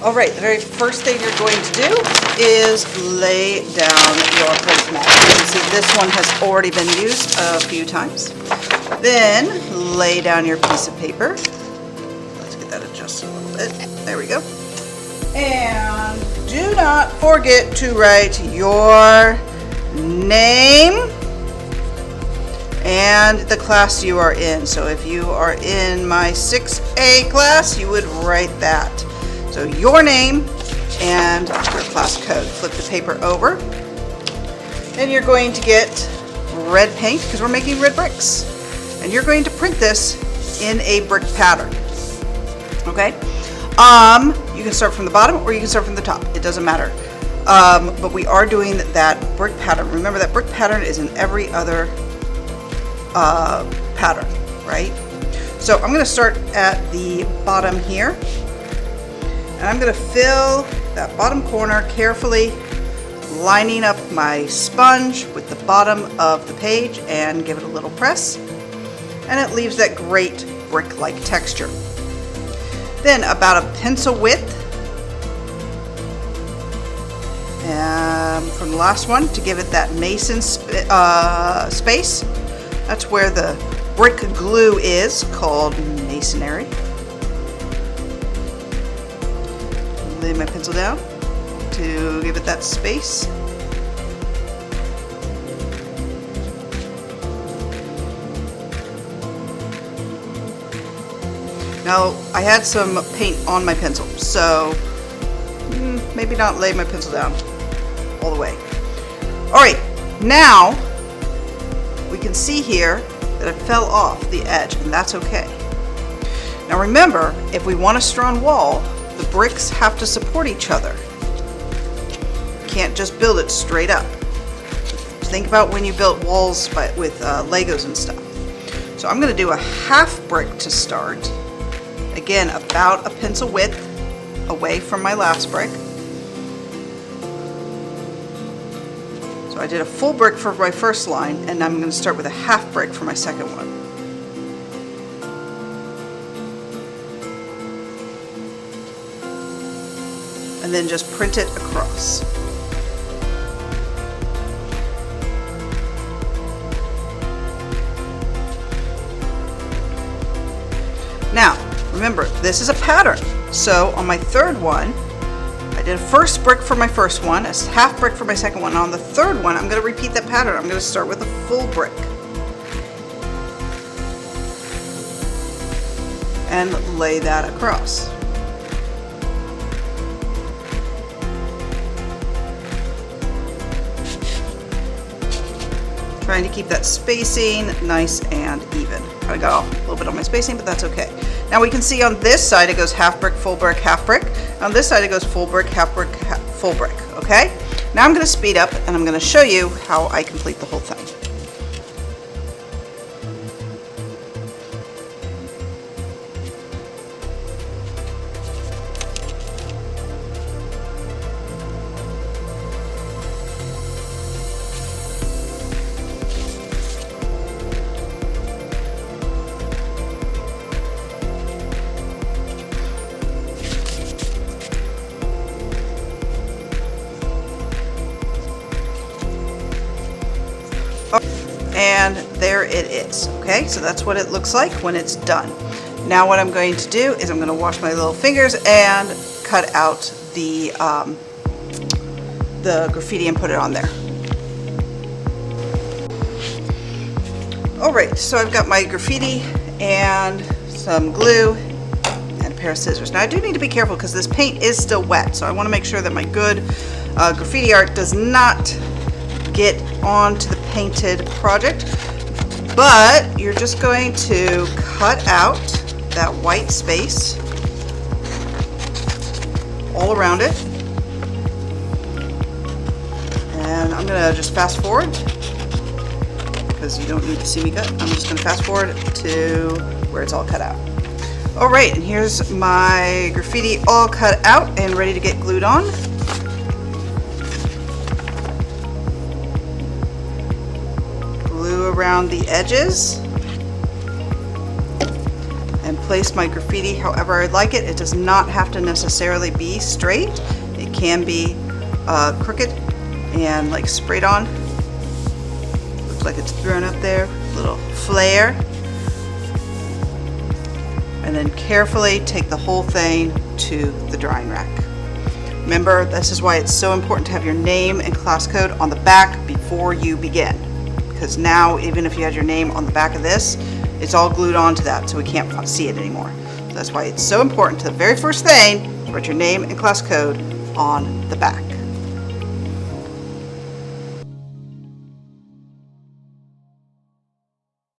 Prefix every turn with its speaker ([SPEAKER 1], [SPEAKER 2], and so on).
[SPEAKER 1] All right, the very first thing you're going to do is lay down your placemat. You can see this one has already been used a few times. Then lay down your piece of paper. Let's get that adjusted a little bit. There we go. And do not forget to write your name and the class you are in. So if you are in my 6A class, you would write that. So your name and your class code. Flip the paper over. And you're going to get red paint because we're making red bricks. And you're going to print this in a brick pattern. Okay? You can start from the bottom or you can start from the top. It doesn't matter. But we are doing that brick pattern. Remember that brick pattern is in every other pattern, right? So I'm going to start at the bottom here. And I'm going to fill that bottom corner carefully, lining up my sponge with the bottom of the page and give it a little press. And it leaves that great brick-like texture. Then about a pencil width from the last one to give it that mason space. That's where the brick glue is, called masonry. Lay my pencil down to give it that space. Now, I had some paint on my pencil, so maybe not lay my pencil down all the way. All right, now we can see here that it fell off the edge, and that's okay. Now remember, if we want a strong wall, the bricks have to support each other. You can't just build it straight up. Think about when you built walls with Legos and stuff. So I'm going to do a half brick to start. Again, about a pencil width away from my last brick. So I did a full brick for my first line, and I'm going to start with a half brick for my second one. And then just print it across. Now, remember, this is a pattern. So on my third one, I did a first brick for my first one, a half brick for my second one. On the third one, I'm going to repeat that pattern. I'm going to start with a full brick. And lay that across. Trying to keep that spacing nice and even. I got off a little bit on my spacing, but that's okay. Now we can see on this side it goes half brick, full brick, half brick. On this side it goes full brick, full brick, okay? Now I'm going to speed up and I'm going to show you how I complete the whole thing. And there it is. Okay, so that's what it looks like when it's done. Now what I'm going to do is I'm going to wash my little fingers and cut out the graffiti and put it on there. Alright, so I've got my graffiti and some glue and a pair of scissors. Now I do need to be careful because this paint is still wet, so I want to make sure that my good graffiti art does not get onto the painted project, but you're just going to cut out that white space all around it, and I'm gonna just fast forward because you don't need to see me cut. I'm just gonna fast forward to where it's all cut out. All right, and here's my graffiti all cut out and ready to get glued on. Around the edges and place my graffiti however I'd like it. It does not have to necessarily be straight. It can be crooked and like sprayed on. Looks like it's thrown up there, little flare. And then carefully take the whole thing to the drying rack. Remember, this is why it's so important to have your name and class code on the back before you begin. Because now, even if you had your name on the back of this, it's all glued onto that, so we can't see it anymore. So that's why it's so important to the very first thing, write your name and class code on the back.